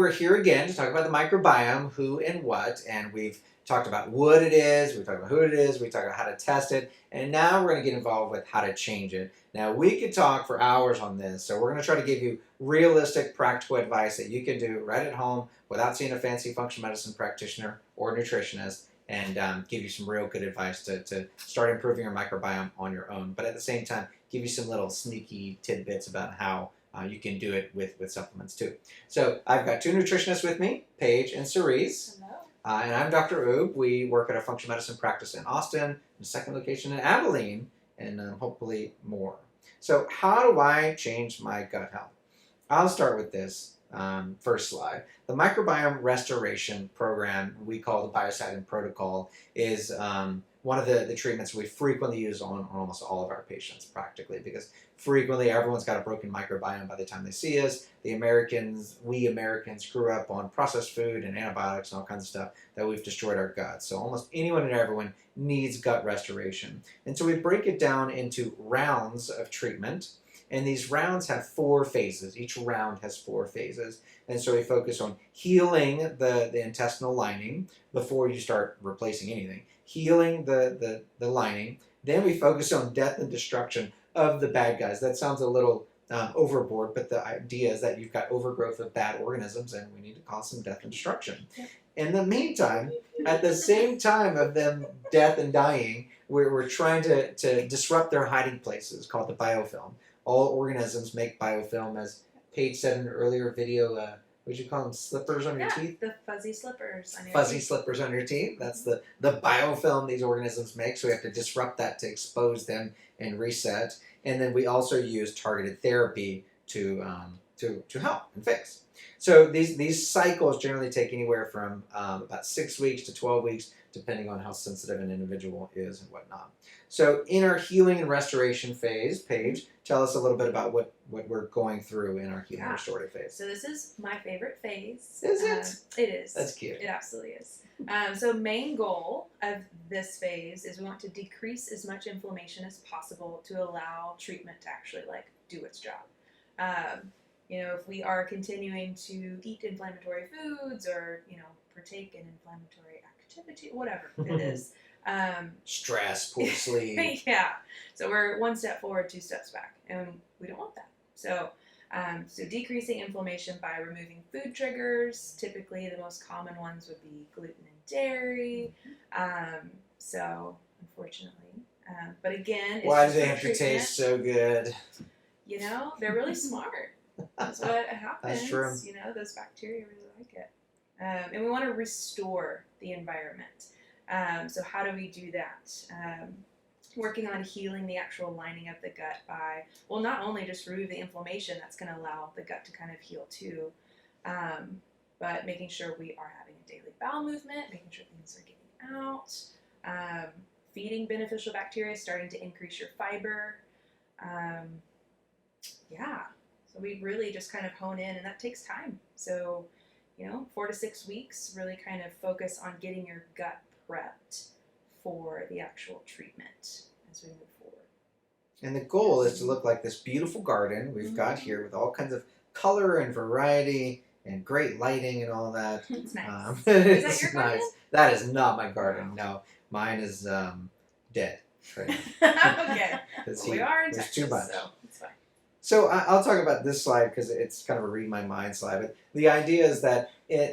we're here again to talk about the microbiome, who and what, and we've talked about what it is, we talked about who it is, we talked about how to test it, and now we're going to get involved with how to change it. Now, we could talk for hours on this, so we're going to try to give you realistic, practical advice that you can do right at home without seeing a fancy functional medicine practitioner or nutritionist, and give you some real good advice to start improving your microbiome on your own, but at the same time, give you some little sneaky tidbits about how you can do it with supplements too. So I've got two nutritionists with me, Paige and Cerise. Hello. And I'm Dr. Oob. We work at a functional medicine practice in Austin, a second location in Abilene, and hopefully more. So how do I change my gut health? I'll start with this first slide. The microbiome restoration program we call the Biocidin protocol is one of the treatments we frequently use on almost all of our patients practically, because frequently everyone's got a broken microbiome by the time they see us. We Americans grew up on processed food and antibiotics and all kinds of stuff that we've destroyed our guts. So almost anyone and everyone needs gut restoration. And so we break it down into rounds of treatment. And these rounds have 4 phases. Each round has 4 phases. And so we focus on healing the intestinal lining before you start replacing anything. Healing the lining. Then we focus on death and destruction of the bad guys. That sounds a little overboard, but the idea is that you've got overgrowth of bad organisms and we need to cause some death and destruction. Yep. In the meantime, at the same time of them death and dying, we're trying to disrupt their hiding places called the biofilm. All organisms make biofilm, as Paige said in an earlier video. What did you call them? Slippers on your teeth? The fuzzy slippers on your fuzzy teeth. Slippers on your teeth. That's the biofilm these organisms make. So we have to disrupt that to expose them and reset. And then we also use targeted therapy to help and fix. So these cycles generally take anywhere from about 6 weeks to 12 weeks, depending on how sensitive an individual is and whatnot. So in our healing and restoration phase, Paige, tell us a little bit about what we're going through in our healing and restorative phase. So this is my favorite phase. Is it? It is. That's cute. It absolutely is. So main goal of this phase is we want to decrease as much inflammation as possible to allow treatment to actually do its job. If we are continuing to eat inflammatory foods or, partake in inflammatory activity, whatever it is. Stress, poor sleep. Yeah. So we're 1 step forward, 2 steps back, and we don't want that. So decreasing inflammation by removing food triggers. Typically, the most common ones would be gluten and dairy. So unfortunately, but again, it's why do they have to taste so good? They're really smart. That's what happens. That's true. Those bacteria really like it. And we want to restore the environment. So how do we do that? Working on healing the actual lining of the gut by, not only just remove the inflammation, that's going to allow the gut to kind of heal too, but making sure we are having a daily bowel movement, making sure things are getting out, feeding beneficial bacteria, starting to increase your fiber. So we really just kind of hone in, and that takes time. So, 4 to 6 weeks, really kind of focus on getting your gut prepped for the actual treatment as we move forward. And the goal is to look like this beautiful garden we've got here with all kinds of color and variety and great lighting and all that. It's nice. It's Is that your garden? nice. That is not my garden. No, mine is dead. Right now. Okay. We are in Texas, too much. so it's fine. So I'll talk about this slide because it's kind of a read my mind slide. But the idea is that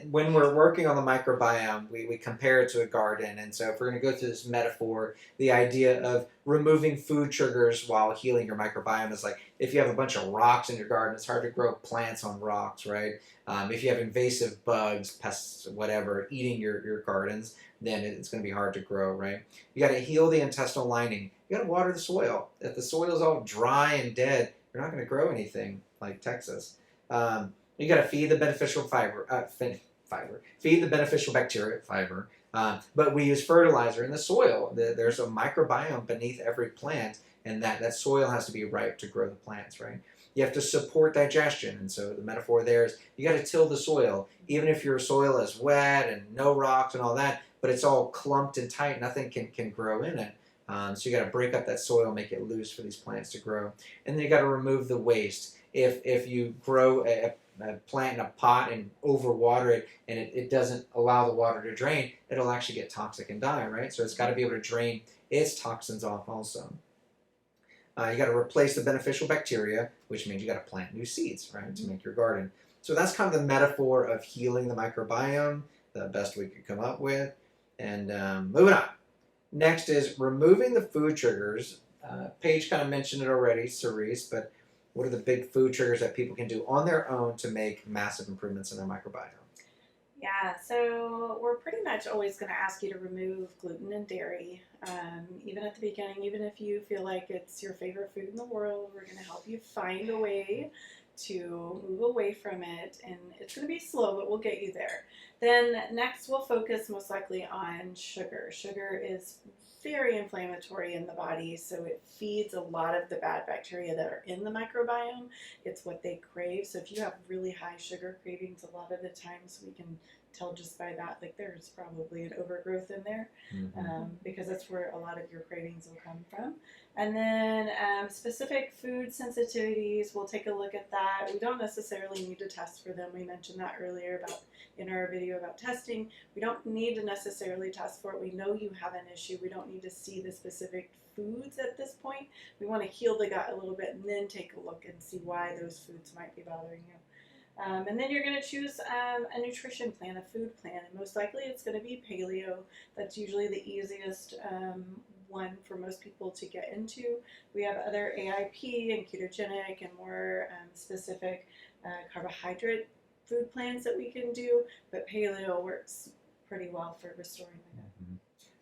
when we're working on the microbiome, we compare it to a garden. And so if we're going to go through this metaphor, the idea of removing food triggers while healing your microbiome is like if you have a bunch of rocks in your garden, it's hard to grow plants on rocks, right? If you have invasive bugs, pests, whatever, eating your gardens, then it's going to be hard to grow, right? You got to heal the intestinal lining. You got to water the soil. If the soil is all dry and dead, you're not going to grow anything like Texas. You got to feed the beneficial feed the beneficial bacteria, fiber. But we use fertilizer in the soil. There's a microbiome beneath every plant, and that soil has to be ripe to grow the plants, right? You have to support digestion, and so the metaphor there is you got to till the soil. Even if your soil is wet and no rocks and all that, but it's all clumped and tight, nothing can grow in it. So you got to break up that soil, make it loose for these plants to grow. And then you got to remove the waste. If you grow a plant in a pot and overwater it, and it doesn't allow the water to drain, it'll actually get toxic and die, right? So it's got to be able to drain its toxins off also. You got to replace the beneficial bacteria, which means you got to plant new seeds, right, to make your garden. So that's kind of the metaphor of healing the microbiome, the best we could come up with. And moving on. Next is removing the food triggers. Paige kind of mentioned it already, Cerise, but what are the big food triggers that people can do on their own to make massive improvements in their microbiome? Yeah, so we're pretty much always going to ask you to remove gluten and dairy. Even at the beginning, even if you feel like it's your favorite food in the world, we're going to help you find a way to move away from it. And it's going to be slow, but we'll get you there. Then next, we'll focus most likely on sugar. Sugar is very inflammatory in the body, so it feeds a lot of the bad bacteria that are in the microbiome. It's what they crave. So if you have really high sugar cravings, a lot of the times we can tell just by that, like there's probably an overgrowth in there, because that's where a lot of your cravings will come from. And then specific food sensitivities, we'll take a look at that. We don't necessarily need to test for them. We mentioned that earlier about in our video about testing. We don't need to necessarily test for it. We know you have an issue. We don't need to see the specific foods at this point. We want to heal the gut a little bit and then take a look and see why those foods might be bothering you. And then you're going to choose a nutrition plan, a food plan, and most likely it's going to be paleo. That's usually the easiest one for most people to get into. We have other AIP and ketogenic and more specific carbohydrate food plans that we can do, but paleo works pretty well for restoring the gut.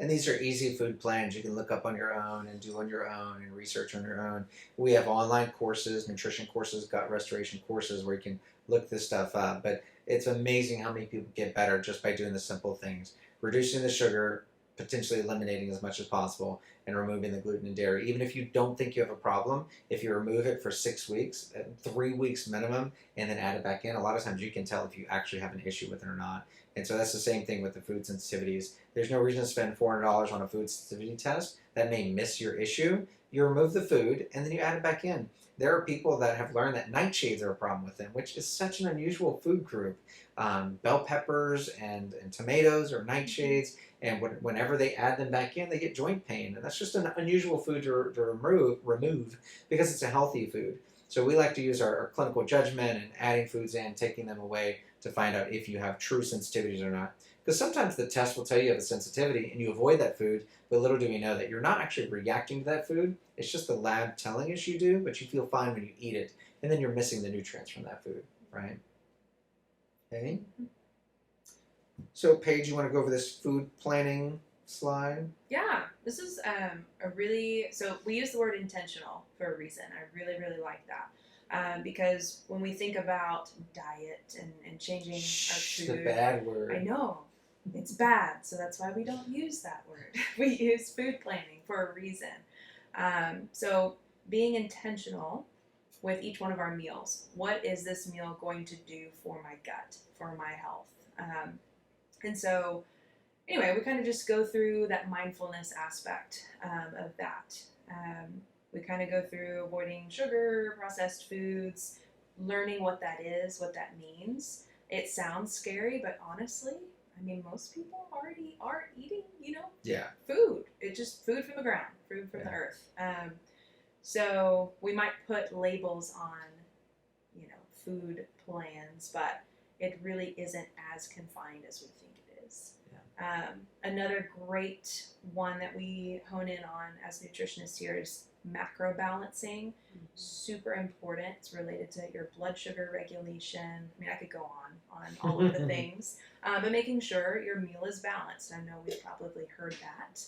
And these are easy food plans you can look up on your own and do on your own and research on your own. We have online courses, nutrition courses, gut restoration courses where you can look this stuff up. But it's amazing how many people get better just by doing the simple things. Reducing the sugar, potentially eliminating as much as possible, and removing the gluten and dairy. Even if you don't think you have a problem, if you remove it for 6 weeks, 3 weeks minimum, and then add it back in, a lot of times you can tell if you actually have an issue with it or not. And so that's the same thing with the food sensitivities. There's no reason to spend $400 on a food sensitivity test that may miss your issue. You remove the food and then you add it back in. There are people that have learned that nightshades are a problem with them, which is such an unusual food group. Bell peppers and tomatoes are nightshades, and whenever they add them back in, they get joint pain. And that's just an unusual food to remove because it's a healthy food. So we like to use our clinical judgment and adding foods in, taking them away to find out if you have true sensitivities or not. Because sometimes the test will tell you have a sensitivity and you avoid that food, but little do we know that you're not actually reacting to that food. It's just the lab telling us you do, but you feel fine when you eat it, and then you're missing the nutrients from that food, right? Okay. So Paige, you want to go over this food planning slide? Yeah, this is so we use the word intentional for a reason. I really, really like that. Because when we think about diet and changing our food, the bad word. I know, it's bad, so that's why we don't use that word. We use food planning for a reason. So being intentional with each one of our meals. What is this meal going to do for my gut, for my health? And so anyway, we kind of just go through that mindfulness aspect of that. We kind of go through avoiding sugar, processed foods, learning what that is, what that means. It sounds scary, but honestly, I mean, most people already are eating, food. It's just food from the ground, food from the earth. So we might put labels on, food plans, but it really isn't as confined as we think it is. Another great one that we hone in on as nutritionists here is macro balancing. Super important. It's related to your blood sugar regulation. I mean, I could go on all of the things, but making sure your meal is balanced. I know we've probably heard that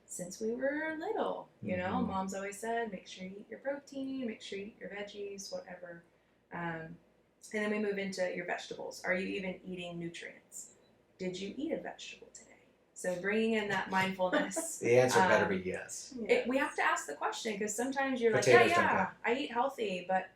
since we were little. Mom's always said, make sure you eat your protein, make sure you eat your veggies, whatever. And then we move into your vegetables. Are you even eating nutrients? Did you eat a vegetable today? So bringing in that mindfulness. The answer better be yes. We have to ask the question, because sometimes you're Potatoes like, I eat healthy, but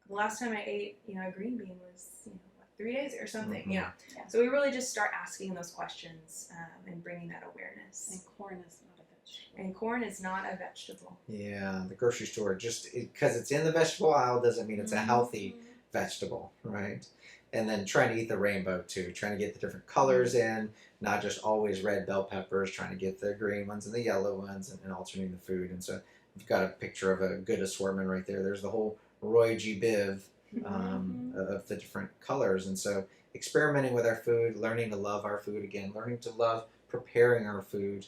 the last time I ate, a green bean was, 3 days or something. Yeah. So we really just start asking those questions and bringing that awareness. And corn is not a vegetable. And corn is not a vegetable. Yeah, the grocery store, just because it's in the vegetable aisle doesn't mean it's a healthy vegetable, right? And then trying to eat the rainbow too, trying to get the different colors in, not just always red bell peppers, trying to get the green ones and the yellow ones and alternating the food. And so we've got a picture of a good assortment right there. There's the whole Roy G. Biv of the different colors. And so experimenting with our food, learning to love our food again, learning to love preparing our food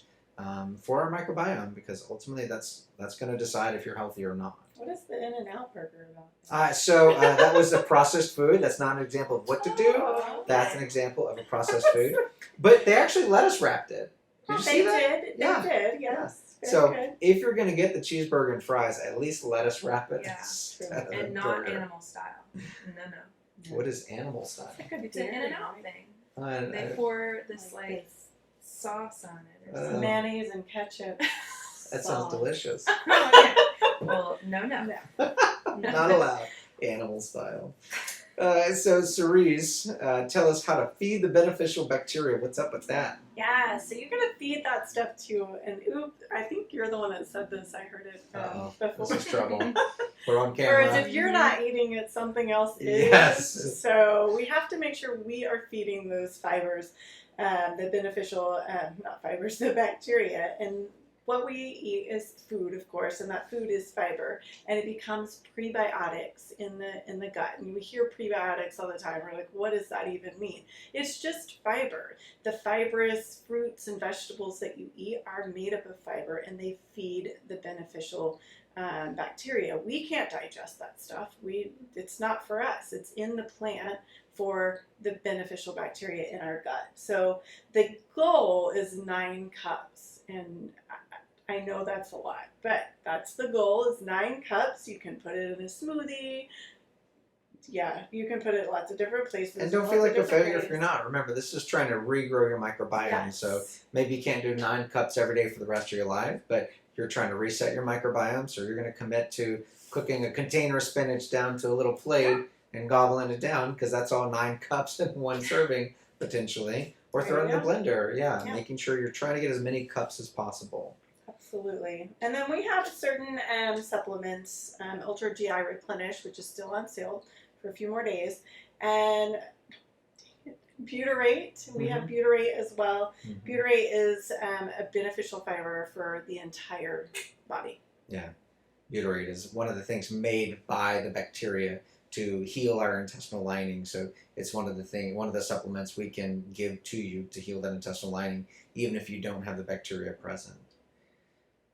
for our microbiome, because ultimately that's going to decide if you're healthy or not. What is the In-N-Out burger about? That was a processed food. That's not an example of what to do. Oh, That's an example of a processed food. But they actually lettuce wrapped it. Did you see that? They Yeah. did, yes. Very So good. if you're going to get the cheeseburger and fries, at least lettuce wrap it. Yeah, instead of And a not burger. animal style. No. What is animal style? It's an In-N-Out thing. They I- pour this like sauce on it. Or Oh. something. Mayonnaise and ketchup. that sounds delicious. Oh, yeah. Well, no. Not allowed. Animal style. So Cerise, tell us how to feed the beneficial bacteria. What's up with that? Yeah, so you're going to feed that stuff too. And I think you're the one that said this. I heard it before. This is trouble. We're on camera. Whereas if you're not eating it, something else is. Yes. So we have to make sure we are feeding those fibers, the beneficial, not fibers, the bacteria. And what we eat is food, of course, and that food is fiber, and it becomes prebiotics in the gut. And we hear prebiotics all the time. We're like, what does that even mean? It's just fiber. The fibrous fruits and vegetables that you eat are made up of fiber, and they feed the beneficial bacteria. We can't digest that stuff. It's not for us. It's in the plant for the beneficial bacteria in our gut. So the goal is 9 cups, and I know that's a lot, but that's the goal, is 9 cups. You can put it in a smoothie. Yeah, you can put it lots of different places. And don't feel like a failure if you're not. Remember, this is trying to regrow your microbiome. Yes. So maybe you can't do 9 cups every day for the rest of your life, but you're trying to reset your microbiome. So you're going to commit to cooking a container of spinach down to a little plate and gobbling it down, because that's all 9 cups in one serving potentially. Or throw it in the blender. Yeah, making sure you're trying to get as many cups as possible. Absolutely. And then we have certain supplements, Ultra GI Replenish, which is still on sale for a few more days, and butyrate. We have butyrate as well. Butyrate is a beneficial fiber for the entire body. Yeah, butyrate is one of the things made by the bacteria to heal our intestinal lining. So it's one of the supplements we can give to you to heal that intestinal lining, even if you don't have the bacteria present.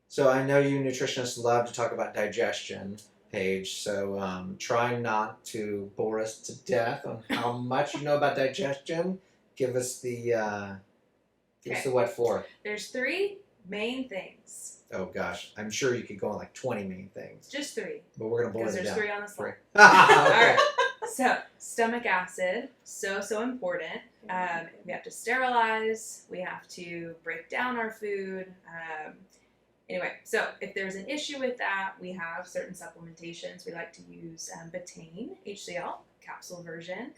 So I know you nutritionists love to talk about digestion, Paige, so try not to bore us to death on how much you know about digestion. Give us the what for. There's 3 main things. Oh gosh, I'm sure you could go on like 20 main things. Just 3. But we're going to boil Because it there's down. 3 on the slide. Okay. Alright. So, stomach acid, so important. We have to sterilize. We have to break down our food. Anyway, so if there's an issue with that, we have certain supplementations. We like to use betaine, HCl, capsule version,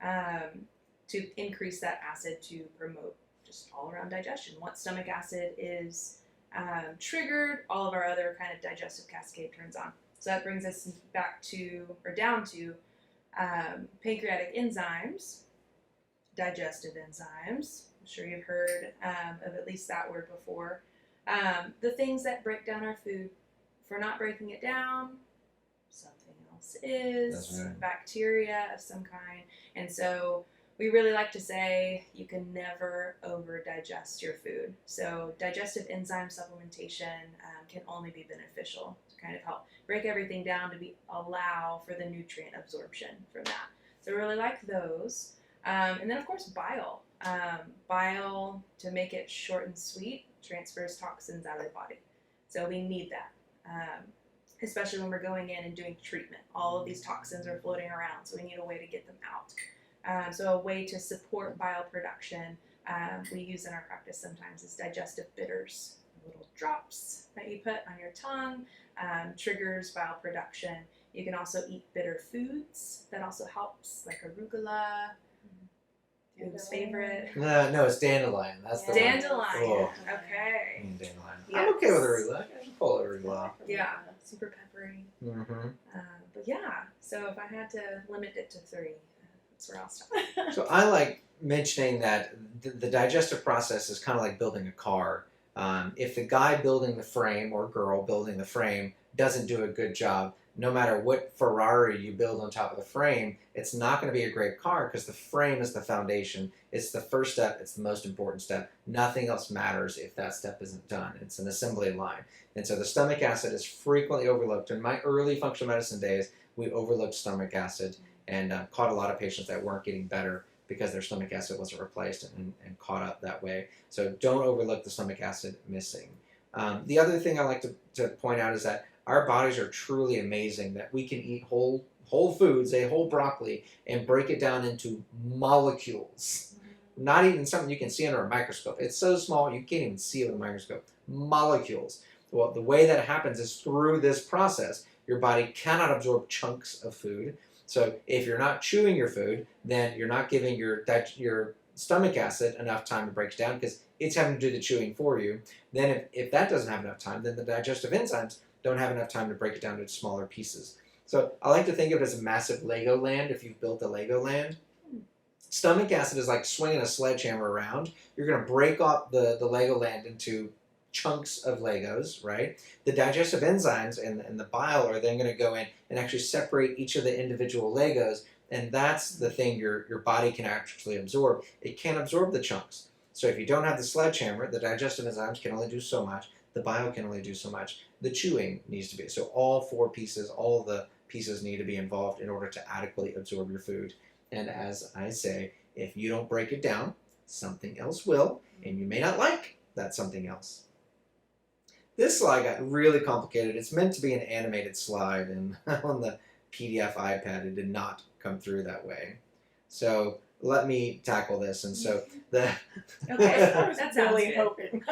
to increase that acid to promote just all-around digestion. Once stomach acid is triggered, all of our other kind of digestive cascade turns on. So that brings us back to, or down to, pancreatic enzymes, digestive enzymes. I'm sure you've heard of at least that word before. The things that break down our food. If we're not breaking it down, something else is. That's right. Bacteria of some kind. And so we really like to say you can never over digest your food. So digestive enzyme supplementation can only be beneficial to kind of help break everything down to allow for the nutrient absorption from that. So we really like those. And then of course bile. Bile, to make it short and sweet, transfers toxins out of the body. So we need that, especially when we're going in and doing treatment. All of these toxins are floating around, so we need a way to get them out. So a way to support bile production we use in our practice sometimes is digestive bitters. Little drops that you put on your tongue triggers bile production. You can also eat bitter foods. That also helps, like arugula. Who's favorite? No, it's dandelion. That's the Dandelion. one. Oh. Okay. Dandelion. Yes. I'm okay with arugula. I can pull arugula. Yeah. Super peppery. Mm-hmm. But yeah, so if I had to limit it to 3, that's where I'll stop. So I like mentioning that the digestive process is kind of like building a car. If the guy building the frame or girl building the frame doesn't do a good job, no matter what Ferrari you build on top of the frame, it's not going to be a great car because the frame is the foundation. It's the first step. It's the most important step. Nothing else matters if that step isn't done. It's an assembly line. And so the stomach acid is frequently overlooked. In my early functional medicine days, we overlooked stomach acid and caught a lot of patients that weren't getting better because their stomach acid wasn't replaced and caught up that way. So don't overlook the stomach acid missing. The other thing I like to point out is that our bodies are truly amazing, that we can eat whole foods, a whole broccoli, and break it down into molecules. Not even something you can see under a microscope. It's so small you can't even see it with a microscope. Molecules. Well, the way that happens is through this process. Your body cannot absorb chunks of food. So if you're not chewing your food, then you're not giving your stomach acid enough time to break it down because it's having to do the chewing for you. Then if that doesn't have enough time, then the digestive enzymes don't have enough time to break it down into smaller pieces. So I like to think of it as a massive Lego land if you've built a Lego land. Stomach acid is like swinging a sledgehammer around. You're going to break up the Lego land into chunks of Legos, right? The digestive enzymes and the bile are then going to go in and actually separate each of the individual Legos, and that's the thing your body can actually absorb. It can't absorb the chunks. So if you don't have the sledgehammer, the digestive enzymes can only do so much. The bile can only do so much. The chewing needs to be. So all 4 pieces, all the pieces need to be involved in order to adequately absorb your food. And as I say, if you don't break it down, something else will, and you may not like that something else. This slide got really complicated. It's meant to be an animated slide, and on the PDF iPad, it did not come through that way. So let me tackle this. And so Okay, that sounds really good. hoping.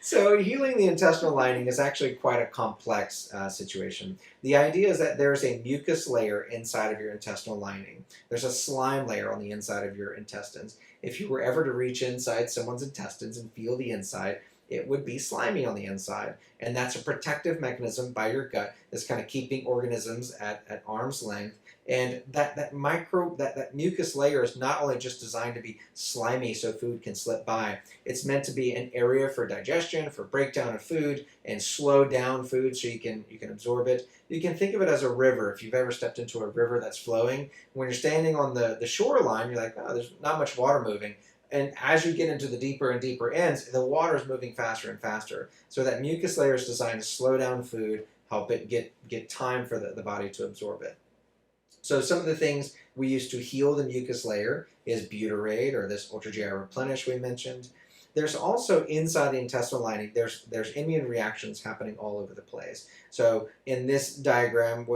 So healing the intestinal lining is actually quite a complex situation. The idea is that there's a mucus layer inside of your intestinal lining. There's a slime layer on the inside of your intestines. If you were ever to reach inside someone's intestines and feel the inside, it would be slimy on the inside. And that's a protective mechanism by your gut that's kind of keeping organisms at arm's length. And that mucus layer is not only just designed to be slimy so food can slip by, it's meant to be an area for digestion, for breakdown of food, and slow down food so you can absorb it. You can think of it as a river. If you've ever stepped into a river that's flowing, when you're standing on the shoreline, you're like, oh, there's not much water moving. And as you get into the deeper and deeper ends, the water is moving faster and faster. So that mucus layer is designed to slow down food, help it get time for the body to absorb it. So some of the things we use to heal the mucus layer is butyrate, or this ultra GI replenish we mentioned. There's also inside the intestinal lining, there's immune reactions happening all over the place. So in this diagram,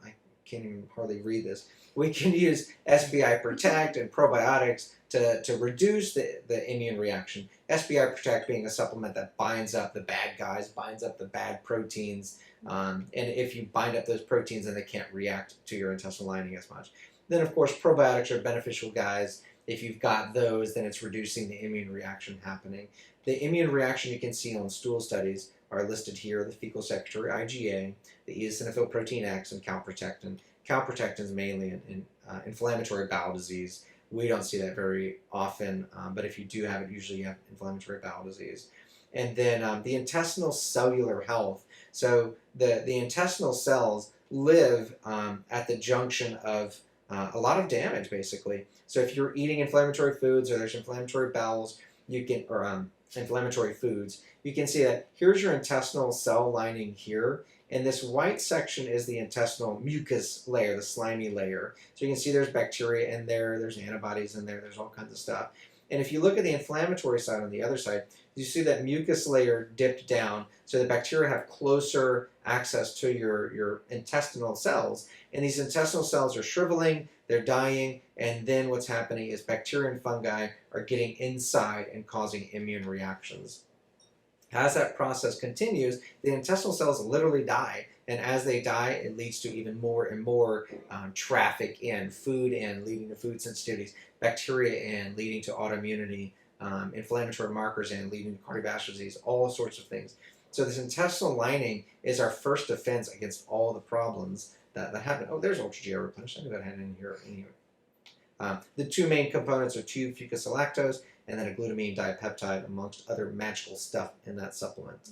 I can't even hardly read this. We can use SBI Protect and probiotics to reduce the immune reaction. SBI Protect being a supplement that binds up the bad guys, binds up the bad proteins, and if you bind up those proteins, then they can't react to your intestinal lining as much. Then, of course, probiotics are beneficial guys. If you've got those, then it's reducing the immune reaction happening. The immune reaction you can see on stool studies are listed here: the fecal secretory IgA, the eosinophil protein X, and calprotectin. Calprotectin is mainly in inflammatory bowel disease. We don't see that very often, but if you do have it, usually you have inflammatory bowel disease. And then the intestinal cellular health. So the intestinal cells live at the junction of a lot of damage, basically. So if you're eating inflammatory foods, or there's inflammatory bowels, inflammatory foods, you can see that here's your intestinal cell lining here, and this white section is the intestinal mucus layer, the slimy layer. So you can see there's bacteria in there, there's antibodies in there, there's all kinds of stuff. And if you look at the inflammatory side on the other side, you see that mucus layer dipped down, so the bacteria have closer access to your intestinal cells. And these intestinal cells are shriveling, they're dying, and then what's happening is bacteria and fungi are getting inside and causing immune reactions. As that process continues, the intestinal cells literally die, and as they die, it leads to even more and more traffic in, food in, leading to food sensitivities, bacteria in, leading to autoimmunity, inflammatory markers in, leading to cardiovascular disease, all sorts of things. So this intestinal lining is our first defense against all the problems that happen. Oh, there's ultra GI replenish. I'm going to go ahead and here anyway. The two main components are tube fucosilactose and then a glutamine dipeptide, amongst other magical stuff in that supplement.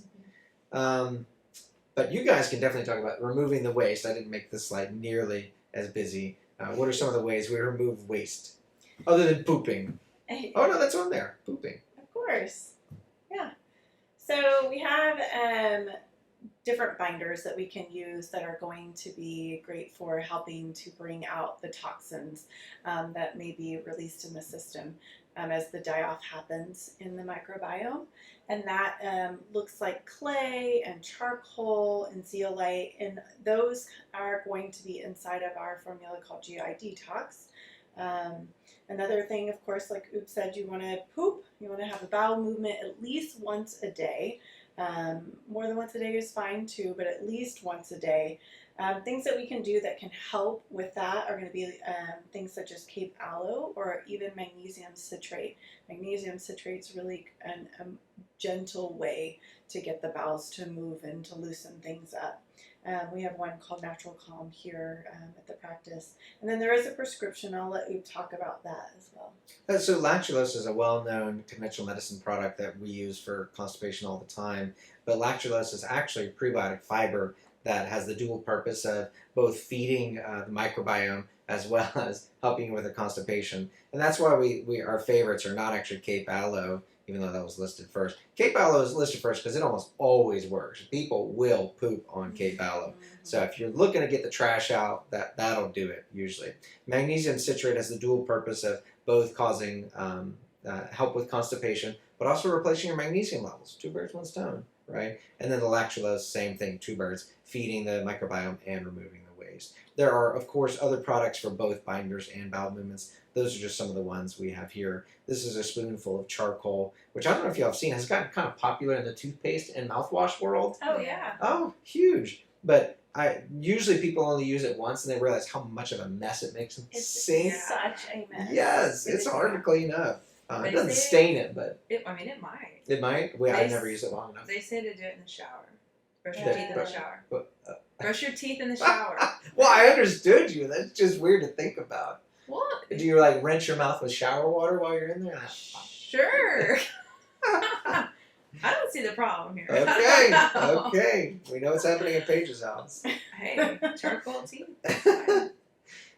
But you guys can definitely talk about removing the waste. I didn't make this slide nearly as busy. What are some of the ways we remove waste? Other than pooping. Oh, no, that's on there. Pooping. Of course. Yeah. So we have different binders that we can use that are going to be great for helping to bring out the toxins that may be released in the system as the die-off happens in the microbiome. And that looks like clay and charcoal and zeolite, and those are going to be inside of our formula called GI Detox. Another thing, of course, like Oop said, you want to poop, you want to have a bowel movement at least once a day. More than once a day is fine too, but at least once a day. Things that we can do that can help with that are going to be things such as Cape aloe or even magnesium citrate. Magnesium citrate is really a gentle way to get the bowels to move and to loosen things up. We have one called Natural Calm here at the practice. And then there is a prescription. I'll let you talk about that as well. So lactulose is a well-known conventional medicine product that we use for constipation all the time. But lactulose is actually a prebiotic fiber that has the dual purpose of both feeding the microbiome as well as helping with the constipation. And that's why our favorites are not actually Cape aloe, even though that was listed first. Cape aloe is listed first because it almost always works. People will poop on Cape aloe. So if you're looking to get the trash out, that'll do it usually. Magnesium citrate has the dual purpose of both causing help with constipation, but also replacing your magnesium levels. Two birds, one stone, right? And then the lactulose, same thing, two birds, feeding the microbiome and removing the waste. There are, of course, other products for both binders and bowel movements. Those are just some of the ones we have here. This is a spoonful of charcoal, which I don't know if y'all have seen, has gotten kind of popular in the toothpaste and mouthwash world. Oh, yeah. Oh, huge. But usually people only use it once and they realize how much of a mess it makes them sink. It's such a mess. Yes, it's hard to clean up. It They doesn't say- stain it, but It might. it might. Well, They I never use it long enough. They say to do it in the shower. Brush your Yeah. teeth in the shower. But, Brush your teeth in the shower. well, I understood you. That's just weird to think about. What? Do you like rinse your mouth with shower water while you're in there? Sure. I don't see the problem here. Okay, okay. We know what's happening at Paige's house. Hey, charcoal teeth.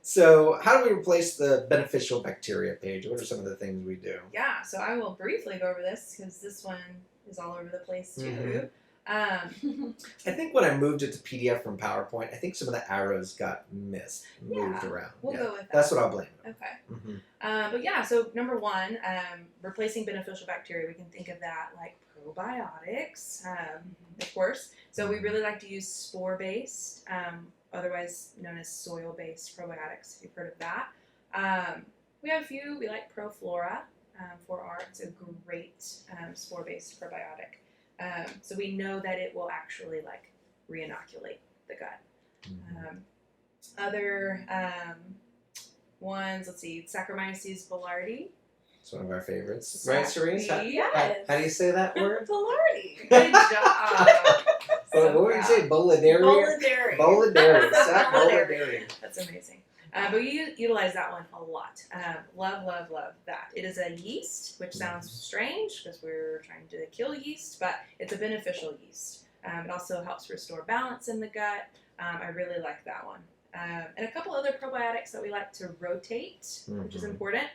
So, how do we replace the beneficial bacteria, Paige? What are some of the things we do? Yeah, so I will briefly go over this because this one is all over the place too. Mhm. Um, I think when I moved it to PDF from PowerPoint, I think some of the arrows got moved Yeah, around. we'll Yeah. go with that. That's what I'll blame it Okay. on. But yeah, so number one, replacing beneficial bacteria. We can think of that like probiotics, of course. So we really like to use spore-based, otherwise known as soil-based probiotics, if you've heard of that. We have a few. We like ProFlora it's a great spore-based probiotic. So we know that it will actually like re-inoculate the gut. Other ones, let's see, Saccharomyces boulardii. It's one of our favorites. Right, Cerise? Yes. How do you say that word? Boulardii. Good job. What would you say? Boulardii? Boulardii. Boulardii. Boulardii. Boulardii. That's amazing. But we utilize that one a lot. Love, love, love that. It is a yeast, which sounds strange because we're trying to kill yeast, but it's a beneficial yeast. It also helps restore balance in the gut. I really like that one. And a couple other probiotics that we like to rotate, which is important.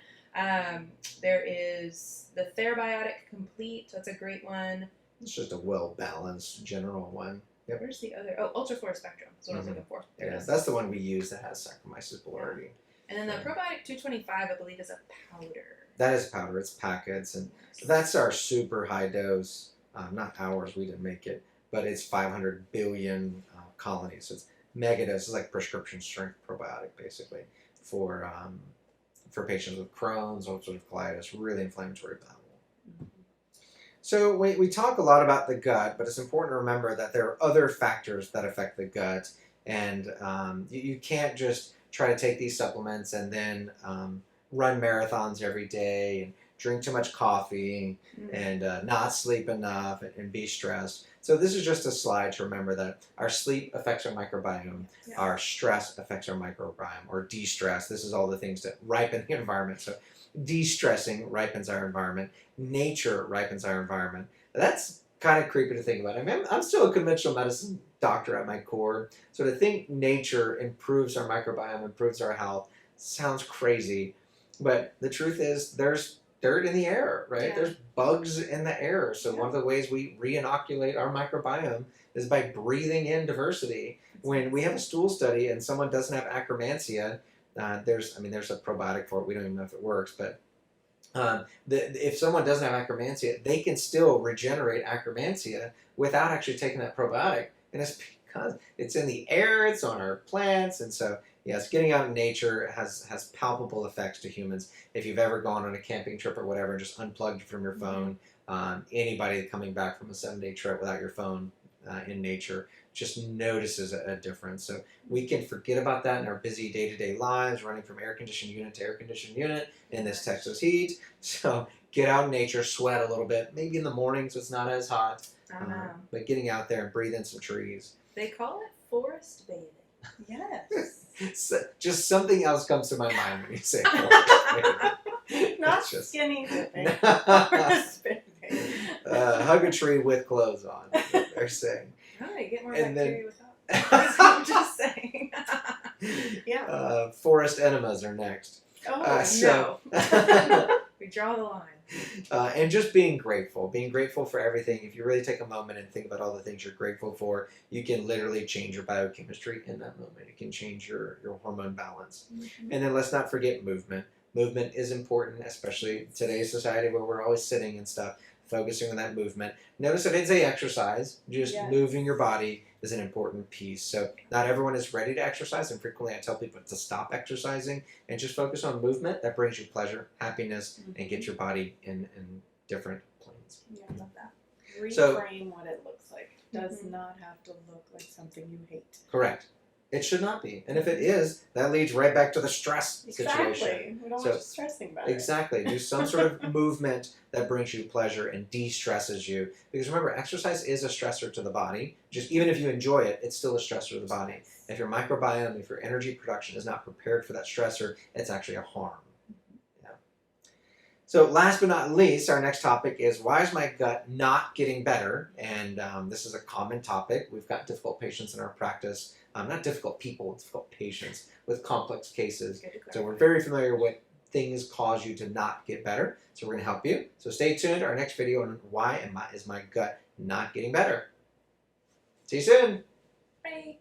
There is the Therabiotic Complete. That's a great one. It's just a well-balanced general one. Yep. Where's the other? Oh, Ultra4 Spectrum. That's what I was looking for. There it Yeah, is. that's the one we use that has Saccharomyces boulardii. And then the Probiotic 225, I believe, is a powder. That is powder. It's packets, and that's our super high dose. Not ours. We didn't make it, but it's 500 billion colonies. So it's mega dose. It's like prescription strength probiotic, basically, for patients with Crohn's, ulcerative colitis, really inflammatory bowel. So we talk a lot about the gut, but it's important to remember that there are other factors that affect the gut, and you can't just try to take these supplements and then run marathons every day and drink too much coffee and not sleep enough and be stressed. So this is just a slide to remember that our sleep affects our microbiome, our stress affects our microbiome, or de-stress. This is all the things that ripen the environment. So de-stressing ripens our environment. Nature ripens our environment. That's kind of creepy to think about. I mean, I'm still a conventional medicine doctor at my core, so to think nature improves our microbiome, improves our health, sounds crazy. But the truth is, there's dirt in the air, right? There's bugs in the air. So one of the ways we re-inoculate our microbiome is by breathing in diversity. When we have a stool study and someone doesn't have akkermansia, there's a probiotic for it. We don't even know if it works, but if someone doesn't have akkermansia, they can still regenerate akkermansia without actually taking that probiotic. And it's because it's in the air, it's on our plants, and so yes, getting out in nature has palpable effects to humans. If you've ever gone on a camping trip or whatever and just unplugged from your phone, anybody coming back from a 7-day trip without your phone in nature just notices a difference. So we can forget about that in our busy day-to-day lives, running from air-conditioned unit to air-conditioned unit in this Texas heat. So get out in nature, sweat a little bit, maybe in the morning so it's not as hot. But getting out there and breathe in some trees. They call it forest bathing. Yes. So, just something else comes to my mind when you say forest bathing. Not skinny dipping. Hug a tree with clothes on, they're saying. Oh, you get more And bacteria without. I'm just saying. Forest enemas are next. Oh, no. We draw the line. And just being grateful for everything. If you really take a moment and think about all the things you're grateful for, you can literally change your biochemistry in that moment. It can change your hormone balance. And then let's not forget movement. Movement is important, especially in today's society where we're always sitting and stuff, focusing on that movement. Notice I didn't say exercise, just moving your body is an important piece. So not everyone is ready to exercise, and frequently I tell people to stop exercising and just focus on movement that brings you pleasure, happiness, and get your body in different planes. Yeah, I love that. Reframe what it looks like. It does not have to look like something you hate. Correct. It should not be. And if it is, that leads right back to the stress situation. Exactly. We don't want you stressing about it. Exactly. Do some sort of movement that brings you pleasure and de-stresses you. Because remember, exercise is a stressor to the body. Just even if you enjoy it, it's still a stressor to the body. If your microbiome, if your energy production is not prepared for that stressor, it's actually a harm. Yeah. So last but not least, our next topic is, why is my gut not getting better? And this is a common topic. We've got difficult patients in our practice. Not difficult people, difficult patients with complex cases. So we're very familiar with things cause you to not get better. So we're going to help you. So stay tuned. Our next video on why is my gut not getting better. See you soon. Bye.